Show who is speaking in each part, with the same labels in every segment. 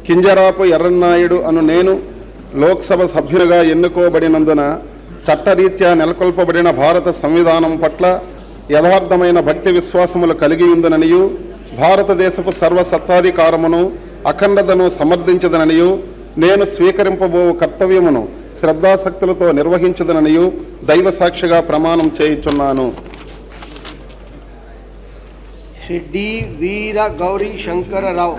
Speaker 1: కింజరాపు ఎర్రన్నాయుడు అను నేను లోక్సభ సభ్యునిగా ఎన్నుకోబడినందున చట్టరీత్యా నెలకొల్పబడిన భారత సంవిధానం పట్ల యథార్థమైన భక్తి విశ్వాసములు కలిగి ఉందననియు భారతదేశపు సర్వసత్తాధికారమును అఖండతను సమర్థించదననియు నేను స్వీకరింపబో కర్తవ్యమును శ్రద్ధాసక్తులతో నిర్వహించదననియు దైవ సాక్షిగా ప్రమాణం చేయుచున్నాను.
Speaker 2: శ్రీ డి వీర గౌరీ శంకరరావు.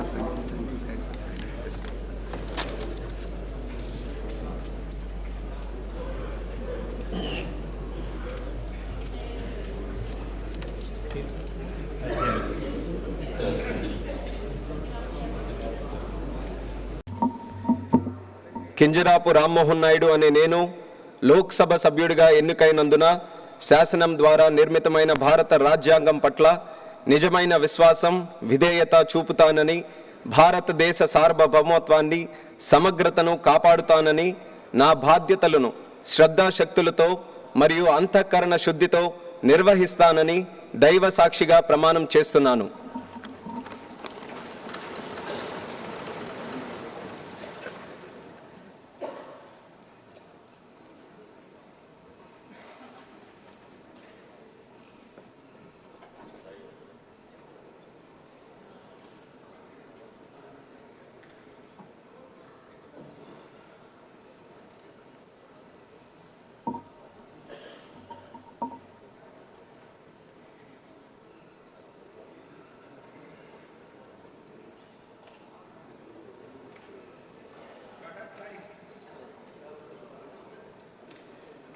Speaker 3: కింజరాపు రామ్మోహన్ నాయుడు అనే నేను లోక్సభ సభ్యుడిగా ఎన్నికైనందున శాసనం ద్వారా నిర్మితమైన భారత రాజ్యాంగం పట్ల నిజమైన విశ్వాసం విధేయత చూపుతానని, భారతదేశ సార్వభౌమత్వాన్ని సమగ్రతను కాపాడుతానని, నా బాధ్యతలను శ్రద్ధాశక్తులతో మరియు అంతఃకరణ శుద్ధితో నిర్వహిస్తానని దైవ సాక్షిగా ప్రమాణం చేస్తున్నాను.